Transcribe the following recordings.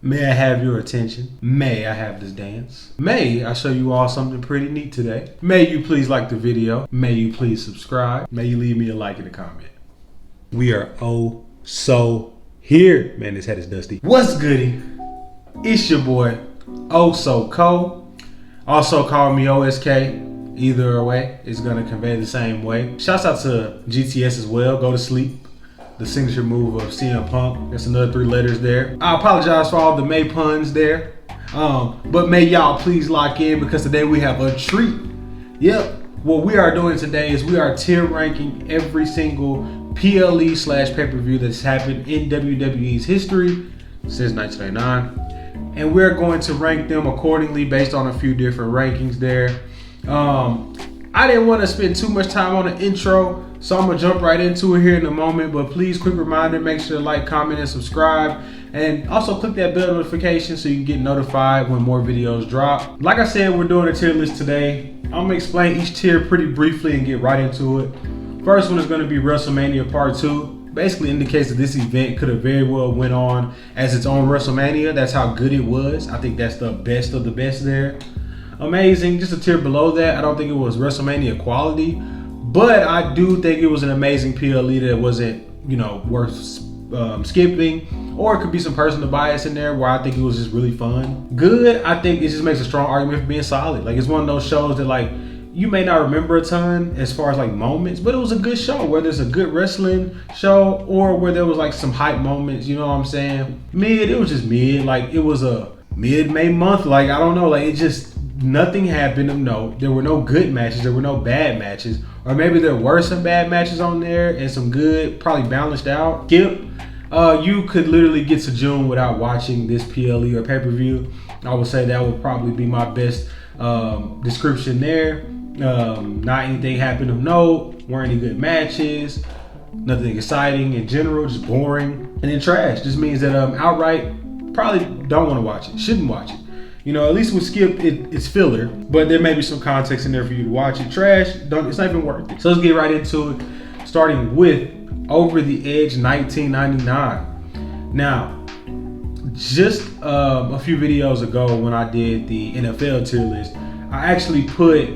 May I have your attention? May I have this dance? May I show you all something pretty neat today? May you please like the video? May you please subscribe? May you leave me a like and a comment? We are oh so here. Man, this head is dusty. What's goody? It's your boy, Oh So Co. Also call me OSK. Either way, it's gonna convey the same way. Shouts out to GTS as well. Go to sleep. The signature move of CM Punk. That's another 3 letters there. I apologize for all the May puns there. But may y'all please lock in because today we have a treat. Yep. What we are doing today is we are tier ranking every single PLE / pay-per-view that's happened in WWE's history since 1999. And we're going to rank them accordingly based on a few different rankings there. I didn't want to spend too much time on the intro, so I'm gonna jump right into it here in a moment. But please, quick reminder, make sure to like, comment, and subscribe. And also click that bell notification so you can get notified when more videos drop. Like I said, we're doing a tier list today. I'm gonna explain each tier pretty briefly and get right into it. First one is gonna be WrestleMania Part 2. Basically indicates that this event could have very well went on as its own WrestleMania. That's how good it was. I think that's the best of the best there. Amazing. Just a tier below that. I don't think it was WrestleMania quality, but I do think it was an amazing PLE that wasn't, worth skipping. Or it could be some personal bias in there where I think it was just really fun. Good, I think it just makes a strong argument for being solid. Like, it's one of those shows that you may not remember a ton as far as moments, but it was a good show. Whether it's a good wrestling show or where there was some hype moments, you know what I'm saying? Mid, it was just mid. It was a mid-May month. I don't know. It just, nothing happened of note. There were no good matches. There were no bad matches. Or maybe there were some bad matches on there and some good, probably balanced out. Skip. You could literally get to June without watching this PLE or pay-per-view. I would say that would probably be my best description there. Not anything happened of note. Weren't any good matches. Nothing exciting in general. Just boring. And then trash. Just means that outright probably don't want to watch it. Shouldn't watch it. At least with Skip, it's filler, but there may be some context in there for you to watch it. Trash, it's not even worth it. So let's get right into it, starting with Over the Edge 1999. Now, just a few videos ago when I did the NFL tier list, I actually put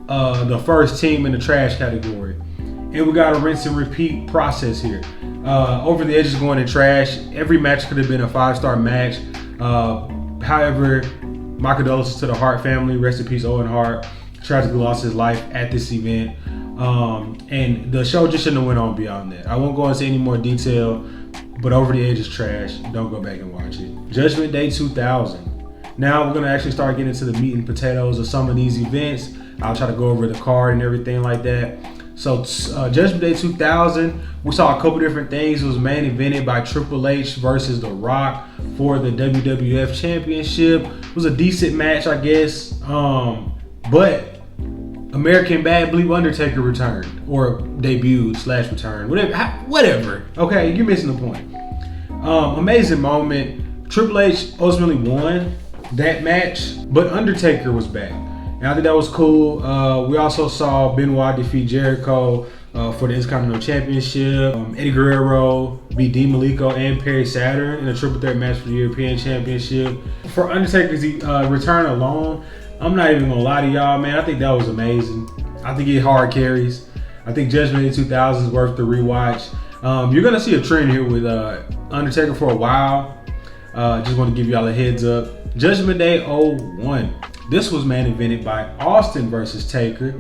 the first team in the trash category. And we got a rinse and repeat process here. Over the Edge is going in trash. Every match could have been a 5-star match. However, my condolences to the Hart family. Rest in peace, Owen Hart. Tragically lost his life at this event. And the show just shouldn't have went on beyond that. I won't go into any more detail, but Over the Edge is trash. Don't go back and watch it. Judgment Day 2000. Now we're going to actually start getting into the meat and potatoes of some of these events. I'll try to go over the card and everything like that. So Judgment Day 2000, we saw a couple different things. It was main evented by Triple H versus The Rock for the WWF Championship. It was a decent match, I guess. But American Bad Bleep Undertaker returned, or debuted / returned, whatever. Okay, you're missing the point. Amazing moment. Triple H ultimately won that match, but Undertaker was back. And I think that was cool. We also saw Benoit defeat Jericho for the Intercontinental Championship. Eddie Guerrero beat Dean Malenko and Perry Saturn in a triple threat match for the European Championship. For Undertaker's return alone, I'm not even gonna lie to y'all, man. I think that was amazing. I think it hard carries. I think Judgment Day 2000 is worth the rewatch. You're gonna see a trend here with Undertaker for a while. Just want to give y'all a heads up. Judgment Day 01. This was main evented by Austin versus Taker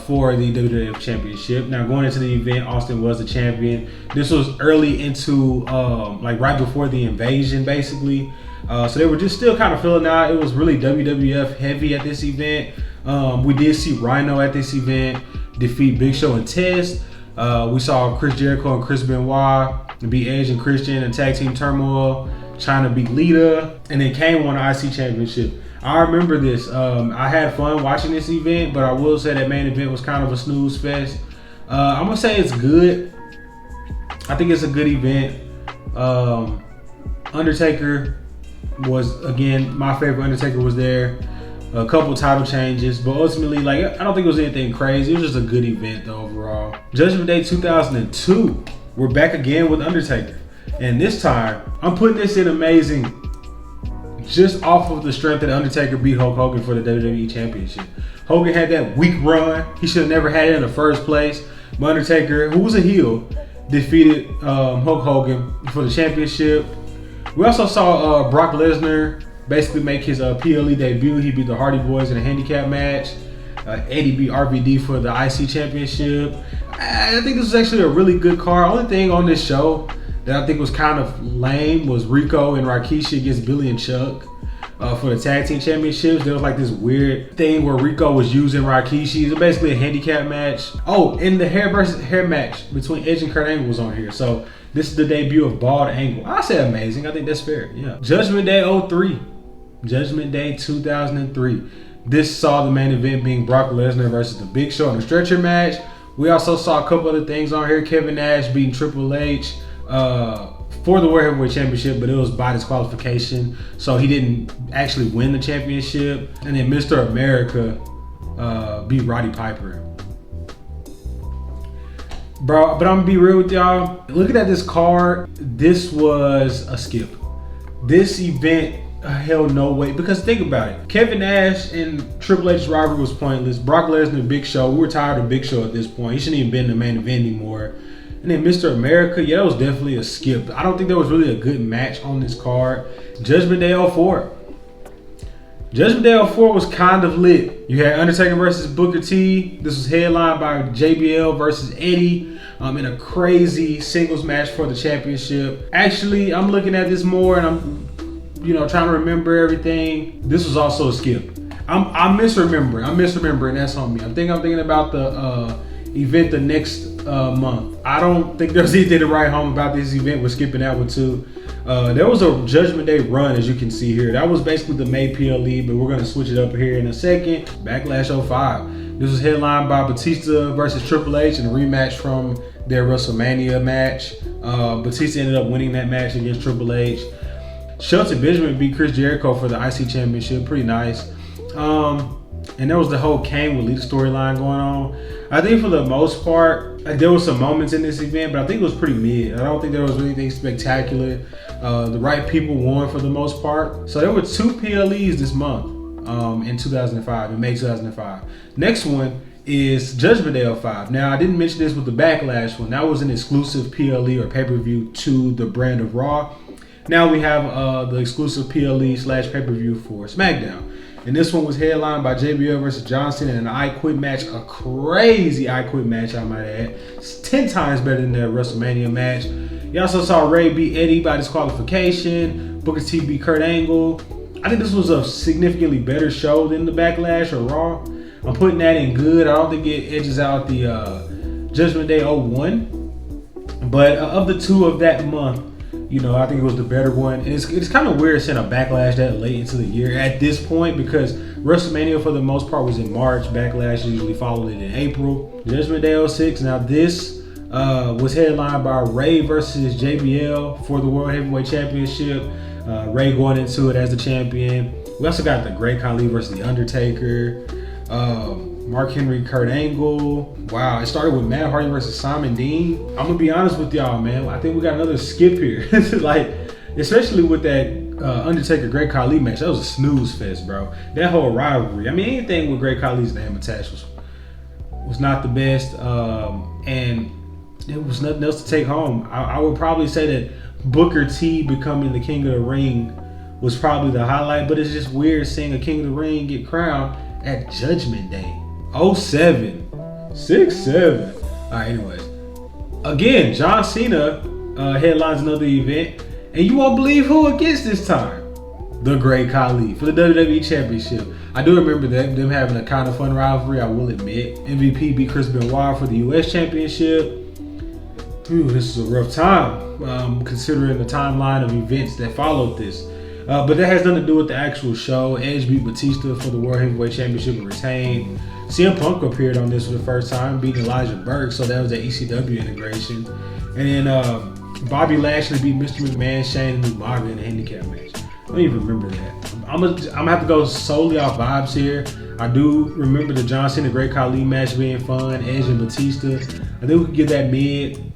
for the WWF Championship. Now, going into the event, Austin was the champion. This was early into, right before the invasion, basically. So they were just still kind of filling out. It was really WWF heavy at this event. We did see Rhino at this event defeat Big Show and Test. We saw Chris Jericho and Chris Benoit beat Edge and Christian in Tag Team Turmoil. China beat Lita. And then Kane won the IC Championship. I remember this. I had fun watching this event, but I will say that main event was kind of a snooze fest. I'm gonna say it's good. I think it's a good event. Undertaker was, again, my favorite Undertaker was there. A couple title changes, but ultimately, I don't think it was anything crazy. It was just a good event though, overall. Judgment Day 2002. We're back again with Undertaker. And this time, I'm putting this in amazing just off of the strength that Undertaker beat Hulk Hogan for the WWE Championship. Hogan had that weak run. He should have never had it in the first place. But Undertaker, who was a heel, defeated Hulk Hogan for the championship. We also saw Brock Lesnar basically make his PLE debut. He beat the Hardy Boys in a handicap match. Eddie beat RVD for the IC Championship. I think this was actually a really good card. Only thing on this show that I think was kind of lame was Rico and Rikishi against Billy and Chuck for the Tag Team Championships. There was like this weird thing where Rico was using Rikishi. It's basically a handicap match. Oh, and the hair versus hair match between Edge and Kurt Angle was on here. So this is the debut of Bald Angle. I say amazing. I think that's fair. Yeah. Judgment Day 03. Judgment Day 2003. This saw the main event being Brock Lesnar versus the Big Show in a stretcher match. We also saw a couple other things on here. Kevin Nash beating Triple H for the World Heavyweight Championship, but it was by disqualification, so he didn't actually win the championship. And then Mr. America beat Roddy Piper. Bro, but I'm gonna be real with y'all. Looking at this card, this was a skip. This event held no weight, because think about it. Kevin Nash and Triple H's rivalry was pointless. Brock Lesnar, Big Show, we were tired of Big Show at this point. He shouldn't even been in the main event anymore. And then Mr. America, yeah, that was definitely a skip. I don't think there was really a good match on this card. Judgment Day 04. Judgment Day 04 was kind of lit. You had Undertaker versus Booker T. This was headlined by JBL versus Eddie in a crazy singles match for the championship. Actually, I'm looking at this more and I'm trying to remember everything. This was also a skip. I'm misremembering. That's on me. I'm thinking about the event the next month. I don't think there's anything to write home about this event. We're skipping that one too. There was a Judgment Day run, as you can see here. That was basically the May PLE, but we're going to switch it up here in a second. Backlash 05. This was headlined by Batista versus Triple H in a rematch from their WrestleMania match. Batista ended up winning that match against Triple H. Shelton Benjamin beat Chris Jericho for the IC Championship. Pretty nice. And there was the whole Kane with Lee storyline going on. I think for the most part, there was some moments in this event, but I think it was pretty mid. I don't think there was anything spectacular. The right people won for the most part. So there were 2 PLEs this month in 2005, in May 2005. Next one is Judgment Day 05. Now, I didn't mention this with the Backlash one. That was an exclusive PLE or pay-per-view to the brand of Raw. Now we have the exclusive PLE / pay-per-view for SmackDown. And this one was headlined by JBL versus John Cena in an I Quit match. A crazy I Quit match, I might add. It's 10 times better than their WrestleMania match. You also saw Ray beat Eddie by disqualification. Booker T beat Kurt Angle. I think this was a significantly better show than the Backlash or Raw. I'm putting that in good. I don't think it edges out the Judgment Day 01. But of the 2 of that month, I think it was the better one. And it's kind of weird seeing a Backlash that late into the year at this point, because WrestleMania for the most part was in March. Backlash usually followed it in April. Judgment Day 06. Now this was headlined by Ray versus JBL for the World Heavyweight Championship. Ray going into it as the champion. We also got the Great Khali versus the Undertaker. Mark Henry, Kurt Angle. Wow, it started with Matt Hardy versus Simon Dean. I'm gonna be honest with y'all, man. I think we got another skip here. Especially with that Undertaker Great Khali match. That was a snooze fest, bro. That whole rivalry. I mean, anything with Great Khali's name attached was not the best, and it was nothing else to take home. I would probably say that Booker T becoming the King of the Ring was probably the highlight, but it's just weird seeing a King of the Ring get crowned at Judgment Day 07. 6-7. Alright, anyways. Again, John Cena headlines another event. And you won't believe who against this time. The Great Khali for the WWE Championship. I do remember them having a kind of fun rivalry, I will admit. MVP beat Chris Benoit for the US Championship. This is a rough time, considering the timeline of events that followed this. But that has nothing to do with the actual show. Edge beat Batista for the World Heavyweight Championship and retained. CM Punk appeared on this for the first time, beating Elijah Burke, so that was an ECW integration. And then Bobby Lashley beat Mr. McMahon, Shane, and Umaga in a handicap match. I don't even remember that. I'm gonna have to go solely off vibes here. I do remember the John Cena Great Khali match being fun, Edge and Batista. I think we could get that mid.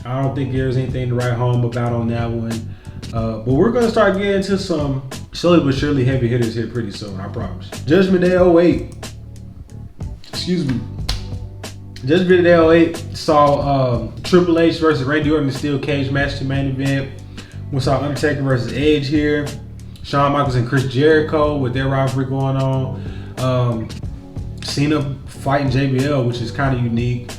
I don't think there's anything to write home about on that one. But we're gonna start getting into some Slowly but surely, heavy hitters here pretty soon, I promise. Judgment Day 08. Excuse me. Judgment Day 08 saw Triple H versus Randy Orton in the steel cage match to main event. We saw Undertaker versus Edge here. Shawn Michaels and Chris Jericho with their rivalry going on. Cena fighting JBL, which is kind of unique.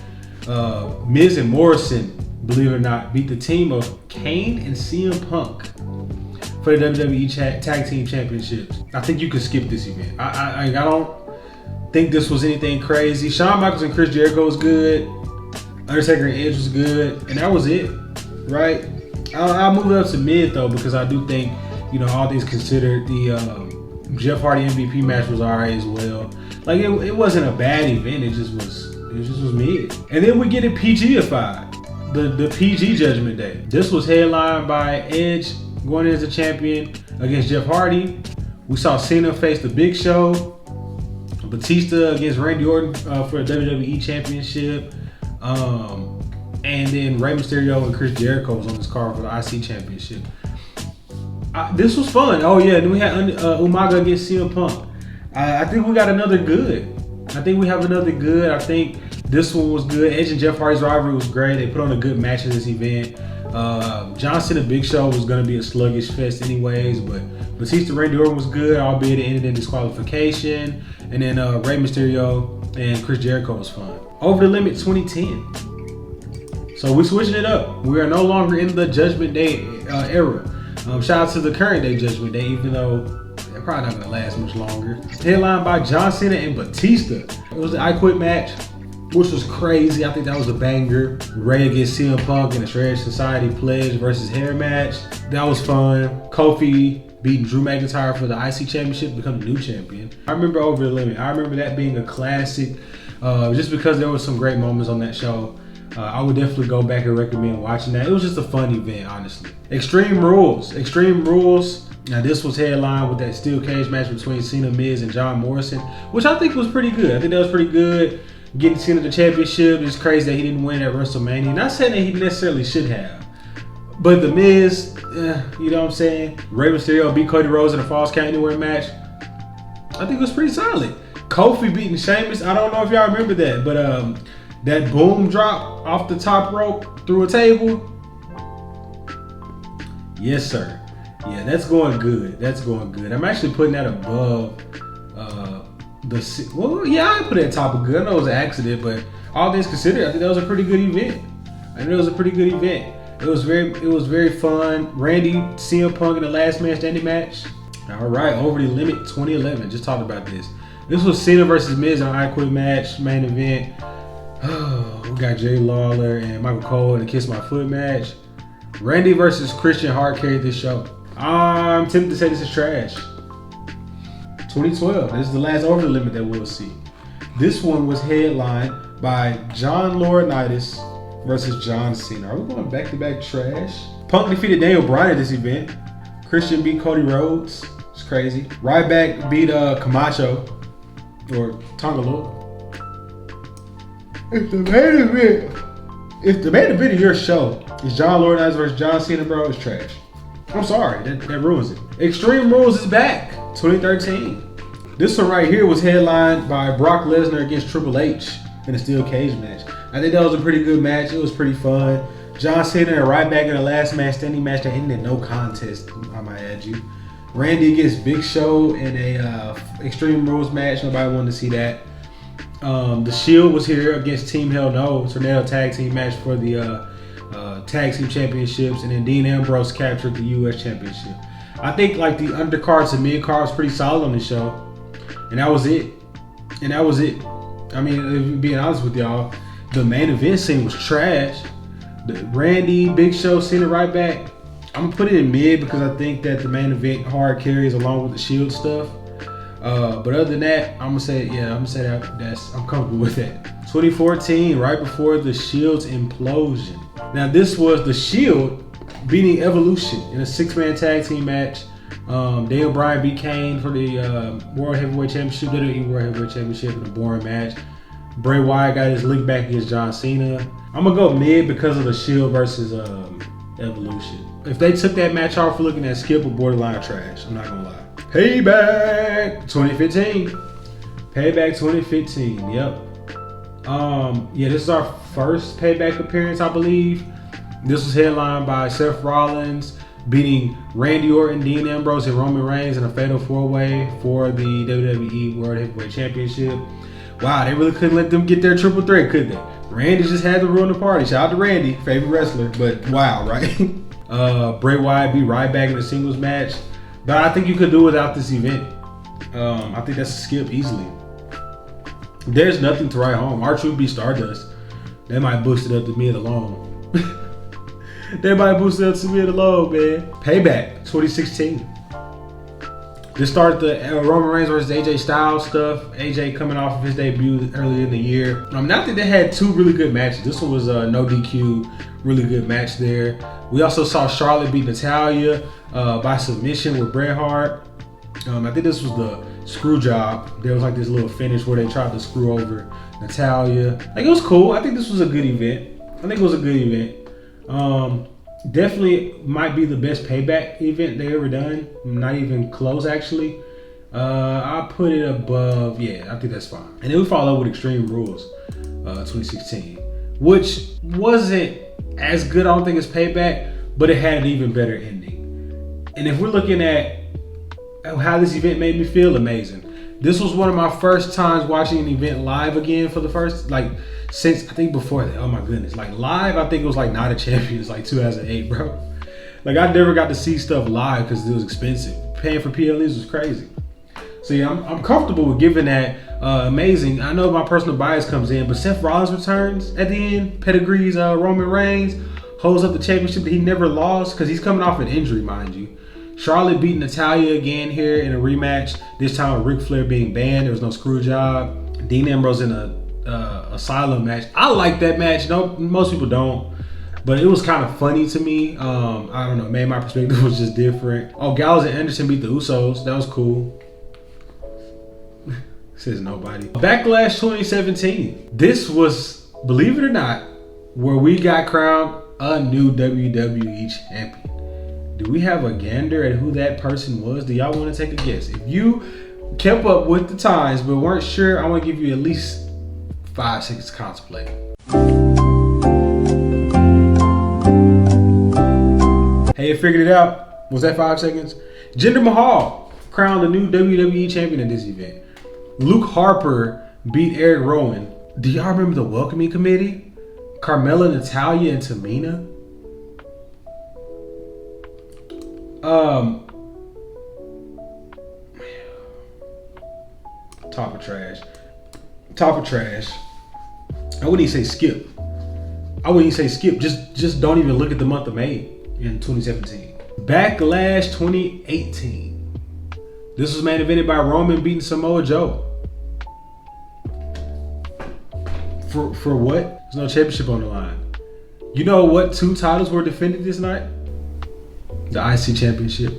Miz and Morrison, believe it or not, beat the team of Kane and CM Punk for the WWE Tag Team Championships. I think you could skip this event. I don't think this was anything crazy. Shawn Michaels and Chris Jericho was good. Undertaker and Edge was good, and that was it, right? I'll move it up to mid though, because I do think, you know, all things considered, the Jeff Hardy MVP match was alright as well. Like it wasn't a bad event. It just was mid. And then we get it PG-ified, the PG Judgment Day. This was headlined by Edge going in as a champion against Jeff Hardy. We saw Cena face the Big Show. Batista against Randy Orton for the WWE Championship. And then Rey Mysterio and Chris Jericho was on this card for the IC Championship. This was fun. Oh yeah, and then we had Umaga against CM Punk. I think we got another good. I think we have another good. I think this one was good. Edge and Jeff Hardy's rivalry was great. They put on a good match in this event. John Cena Big Show was going to be a sluggish fest anyways, but Batista Randy Orton was good, albeit it ended in disqualification. And then Rey Mysterio and Chris Jericho was fun. Over the Limit 2010. So we're switching it up. We are no longer in the Judgment Day era. Shout out to the current day Judgment Day, even though they're probably not going to last much longer. Headlined by John Cena and Batista. It was the I Quit match, which was crazy. I think that was a banger. Rey against CM Punk in the Shred Society Pledge versus Hair match. That was fun. Kofi beating Drew McIntyre for the IC Championship to become the new champion. I remember Over the Limit. I remember that being a classic, just because there were some great moments on that show. I would definitely go back and recommend watching that. It was just a fun event, honestly. Extreme Rules. Now this was headlined with that steel cage match between Cena, Miz, and John Morrison, which I think was pretty good. I think that was pretty good. Getting Cena the championship. It's crazy that he didn't win at WrestleMania. Not saying that he necessarily should have, but the Miz, you know what I'm saying? Rey Mysterio beat Cody Rhodes in a Falls Count Anywhere match. I think it was pretty solid. Kofi beating Sheamus. I don't know if y'all remember that, but that boom drop off the top rope through a table. Yes, sir. Yeah, that's going good. That's going good. I'm actually putting that above I put it at top of good. I know it was an accident, but all things considered, I think that was a pretty good event. It was very fun. Randy, CM Punk in the last man standing match. All right, Over the Limit 2011. Just talked about this. This was Cena versus Miz in an I Quit match, main event. We got Jerry Lawler and Michael Cole in a Kiss My Foot match. Randy versus Christian Hart carried this show. I'm tempted to say this is trash. 2012. This is the last Over the Limit that we'll see. This one was headlined by John Laurinaitis versus John Cena. Are we going back-to-back trash? Punk defeated Daniel Bryan at this event. Christian beat Cody Rhodes. It's crazy. Ryback beat Camacho or Tongalo. If the main event of your show is John Laurinaitis versus John Cena, bro, it's trash. I'm sorry, that ruins it. Extreme Rules is back, 2013. This one right here was headlined by Brock Lesnar against Triple H in a steel cage match. I think that was a pretty good match. It was pretty fun. John Cena and Ryback in the last man standing match that ended in no contest, I might add you. Randy against Big Show in a Extreme Rules match. Nobody wanted to see that. The Shield was here against Team Hell No. Tornado tag team match for the tag team championships, and then Dean Ambrose captured the U.S. championship. I think like the undercards and mid-card was pretty solid on this show, and that was it. I mean, being honest with y'all, the main event scene was trash. The Randy, Big Show, Cena right back. I'm gonna put it in mid because I think that the main event hard carries along with the Shield stuff. But other than that, I'm gonna say I'm comfortable with that. 2014, right before the Shield's implosion. Now this was the Shield beating Evolution in a 6-man tag team match. Daniel Bryan beat Kane for the World Heavyweight Championship, WWE World Heavyweight Championship in a boring match. Bray Wyatt got his link back against John Cena. I'm gonna go mid because of the Shield versus Evolution. if they took that match off, we're looking at skip or borderline trash. I'm not gonna lie. Payback 2015. Payback 2015. Yep. Yeah, this is our first Payback appearance, I believe. This was headlined by Seth Rollins beating Randy Orton, Dean Ambrose, and Roman Reigns in a fatal 4-way for the WWE World Heavyweight Championship. Wow, they really couldn't let them get their triple threat, could they? Randy just had to ruin the party. Shout out to Randy, favorite wrestler, but wow, right? Bray Wyatt beat Ryback in a singles match. But I think you could do without this event. I think that's a skip easily. There's nothing to write home. R-Truth beat Stardust. They might boost it up to mid alone. They might boost it up to mid alone, man. Payback 2016. This started the Roman Reigns versus AJ Styles stuff. AJ coming off of his debut earlier in the year. I think they had two really good matches. This one was a no DQ, really good match there. We also saw Charlotte beat Natalya by submission with Bret Hart. I think this was the screw job. There was like this little finish where they tried to screw over Natalya. Like, it was cool. I think this was a good event. Definitely might be the best Payback event they ever done. Not even close, actually. I'll put it above. Yeah, I think that's fine. And then we follow up with Extreme Rules 2016, which wasn't as good, I don't think, as Payback, but it had an even better ending. And if we're looking at how this event made me feel, amazing. This was one of my first times watching an event live again for the first, since I think before that. Oh my goodness. Live, I think it was Night of Champions, 2008, bro. I never got to see stuff live because it was expensive. Paying for PLEs was crazy. So yeah, I'm comfortable with giving that amazing. I know my personal bias comes in, but Seth Rollins returns at the end, pedigrees Roman Reigns, holds up the championship that he never lost because he's coming off an injury, mind you. Charlotte beat Natalya again here in a rematch, this time with Ric Flair being banned. There was no screw job. Dean Ambrose in a asylum match. I like that match. No, most people don't, but it was kind of funny to me. I don't know, maybe my perspective was just different. Oh, Gallows and Anderson beat the Usos. That was cool. Says nobody. Backlash 2017. This was, believe it or not, where we got crowned a new WWE champion. Do we have a gander at who that person was? Do y'all want to take a guess? If you kept up with the times but weren't sure, I want to give you at least 5 seconds to contemplate. Hey, you figured it out? Was that 5 seconds? Jinder Mahal crowned the new WWE champion at this event. Luke Harper beat Eric Rowan. Do y'all remember the welcoming committee? Carmella, Natalya, and Tamina? Top of trash. I wouldn't even say skip. Just don't even look at the month of May in 2017. Backlash 2018. This was main evented by Roman beating Samoa Joe. For what? There's no championship on the line. You know what 2 titles were defended this night? The IC Championship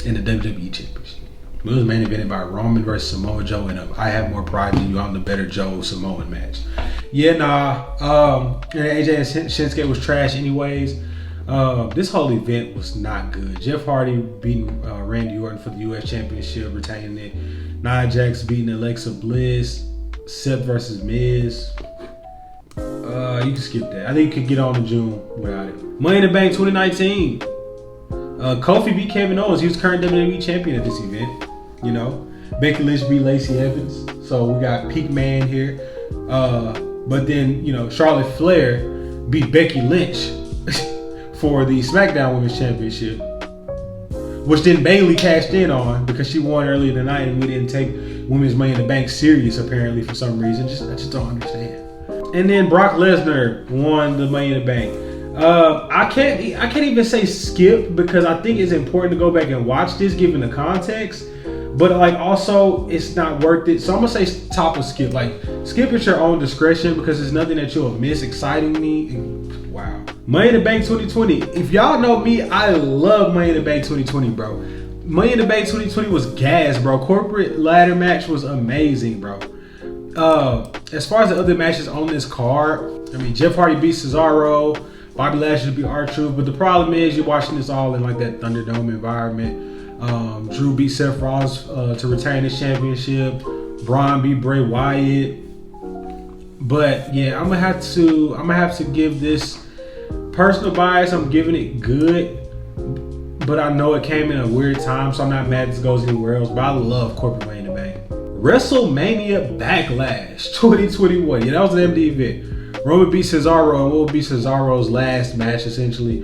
and the WWE Championship. It was main evented by Roman versus Samoa Joe in a I have more pride than you, I'm the better Joe Samoan match. Yeah, nah. And AJ and Shinsuke was trash anyways. This whole event was not good. Jeff Hardy beating Randy Orton for the US Championship, retaining it. Nia Jax beating Alexa Bliss. Seth versus Miz. You can skip that. I think you could get on to June without it. Money in the Bank 2019. Kofi beat Kevin Owens. He was current WWE champion at this event. You know, Becky Lynch beat Lacey Evans. So we got peak man here. But then, you know, Charlotte Flair beat Becky Lynch for the SmackDown Women's Championship, which then Bayley cashed in on because she won earlier tonight, and we didn't take Women's Money in the Bank serious apparently for some reason. I just don't understand. And then Brock Lesnar won the Money in the Bank. I can't even say skip because I think it's important to go back and watch this given the context. But also it's not worth it. So I'm gonna say top of skip. Skip at your own discretion because there's nothing that you'll miss exciting me. Wow. Money in the Bank 2020. If y'all know me, I love Money in the Bank 2020, bro. Money in the Bank 2020 was gas, bro. Corporate ladder match was amazing, bro. As far as the other matches on this card, I mean, Jeff Hardy beat Cesaro. Bobby Lashley to be R-Truth. But the problem is you're watching this all in like that Thunderdome environment. Drew beat Seth Rollins to retain his championship. Braun beat Bray Wyatt. But yeah, I'm gonna have to give this personal bias. I'm giving it good. But I know it came in a weird time, so I'm not mad this goes anywhere else. But I love corporate Money in the Bank. WrestleMania Backlash 2021. Yeah, that was an MD event. Roman beat Cesaro, and will be Cesaro's last match essentially,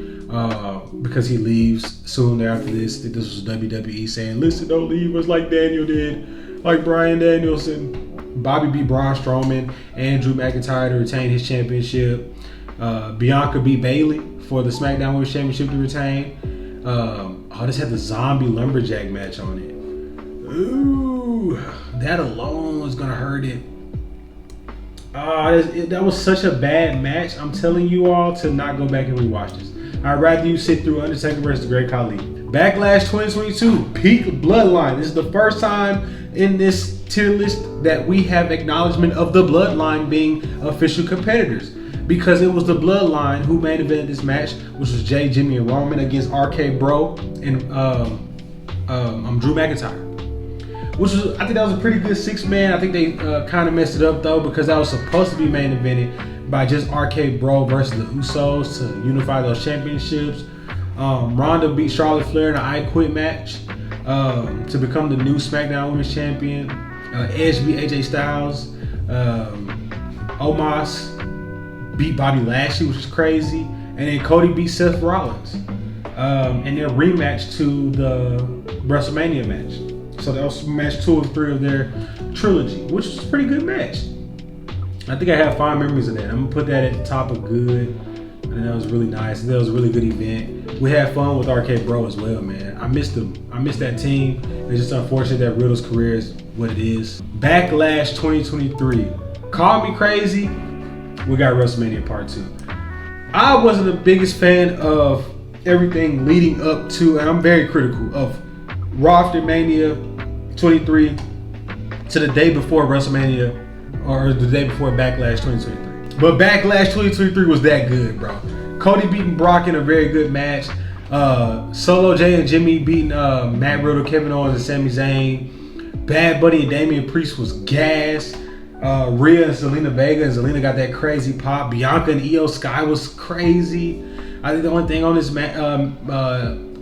because he leaves soon after this. I think this was WWE saying, "Listen, don't leave us like Daniel did, like Bryan Danielson." Bobby beat Braun Strowman and Drew McIntyre to retain his championship. Bianca beat Bayley for the SmackDown Women's Championship to retain. This had the Zombie Lumberjack match on it. Ooh, that alone was gonna hurt it. That was such a bad match. I'm telling you all to not go back and rewatch this. I'd rather you sit through Undertaker versus the Great Khali. Backlash 2022, peak Bloodline. This is the first time in this tier list that we have acknowledgement of the Bloodline being official competitors, because it was the Bloodline who main evented this match, which was Jay, Jimmy, and Roman against RK Bro and Drew McIntyre. Which was, I think that was a pretty good 6-man. I think they kind of messed it up though, because that was supposed to be main evented by just RK Bro versus the Usos to unify those championships. Ronda beat Charlotte Flair in an I Quit match to become the new SmackDown Women's Champion. Edge beat AJ Styles. Omos beat Bobby Lashley, which is crazy. And then Cody beat Seth Rollins. And their rematch to the WrestleMania match. So that was match 2 of 3 of their trilogy, which was a pretty good match. I think I have fond memories of that. I'm gonna put that at the top of good. And that was really nice. That was a really good event. We had fun with RK Bro as well, man. I missed them. I missed that team. It's just unfortunate that Riddle's career is what it is. Backlash 2023. Call me crazy. We got WrestleMania Part 2. I wasn't the biggest fan of everything leading up to, and I'm very critical of Raw after Mania 23 to the day before WrestleMania, or the day before Backlash 2023. But Backlash 2023 was that good, bro. Cody beating Brock in a very good match. Solo Jay and Jimmy beating Matt Riddle, Kevin Owens, and Sami Zayn. Bad Bunny and Damian Priest was gas. Rhea and Zelina Vega, and Zelina got that crazy pop. Bianca and Io Sky was crazy. I think the only thing on this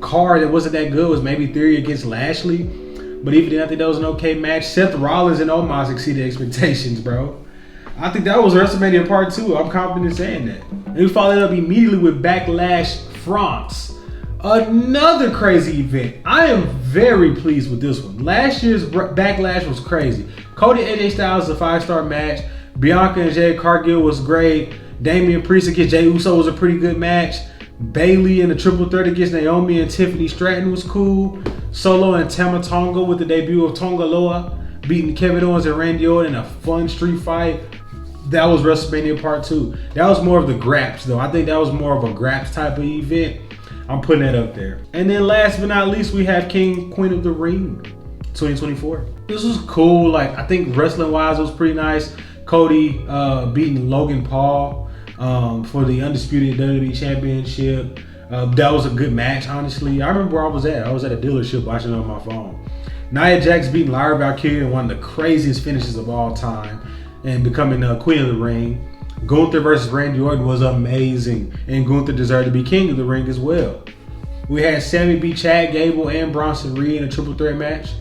card that wasn't that good was maybe Theory against Lashley. But even then, I think that was an okay match. Seth Rollins and Omos exceeded expectations, bro. I think that was WrestleMania Part 2. I'm confident in saying that. And we followed up immediately with Backlash France. Another crazy event. I am very pleased with this one. Last year's Backlash was crazy. Cody AJ Styles, a 5-star match. Bianca and Jade Cargill was great. Damian Priest against Jey Uso was a pretty good match. Bayley in the triple threat against Naomi and Tiffany Stratton was cool. Solo and Tama Tonga with the debut of Tonga Loa beating Kevin Owens and Randy Orton in a fun street fight. That was WrestleMania Part 2. That was more of the graps though. I think that was more of a graps type of event. I'm putting that up there. And then last but not least, we have Queen of the Ring 2024. This was cool. Like, I think wrestling wise, it was pretty nice. Cody beating Logan Paul for the undisputed WWE Championship. That was a good match, honestly. I remember where I was at. I was at a dealership watching it on my phone. Nia Jax beating Lyra Valkyria in one of the craziest finishes of all time and becoming Queen of the Ring. Gunther versus Randy Orton was amazing, and Gunther deserved to be King of the Ring as well. We had Sammy beat Chad Gable and Bronson Reed in a triple threat match.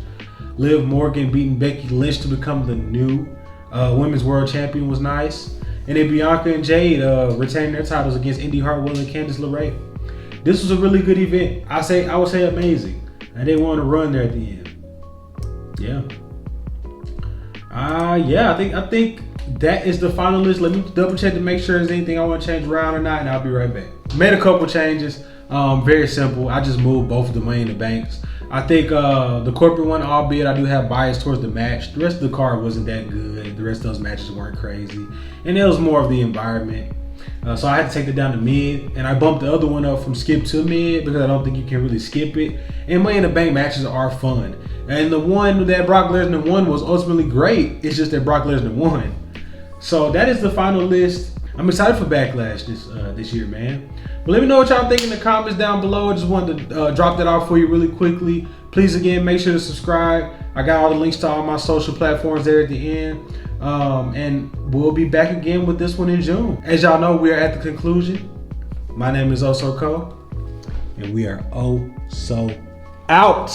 Liv Morgan beating Becky Lynch to become the new Women's World Champion was nice. And then Bianca and Jade retained their titles against Indy Hartwell and Candice LeRae. This was a really good event. I would say amazing. And they won a run there at the end. Yeah. I think that is the final list. Let me double check to make sure there's anything I want to change around or not, and I'll be right back. Made a couple changes. Very simple. I just moved both of the Money in the Banks. I think the corporate one, albeit I do have bias towards the match, the rest of the card wasn't that good. The rest of those matches weren't crazy. And it was more of the environment. So I had to take it down to mid, and I bumped the other one up from skip to mid because I don't think you can really skip it. And Money in the Bank matches are fun. And the one that Brock Lesnar won was ultimately great. It's just that Brock Lesnar won. So that is the final list. I'm excited for Backlash this year, man. But let me know what y'all think in the comments down below. I just wanted to drop that off for you really quickly. Please, again, make sure to subscribe. I got all the links to all my social platforms there at the end. And we'll be back again with this one in June. As y'all know, we are at the conclusion. My name is Oso Co, and we are Oh So out.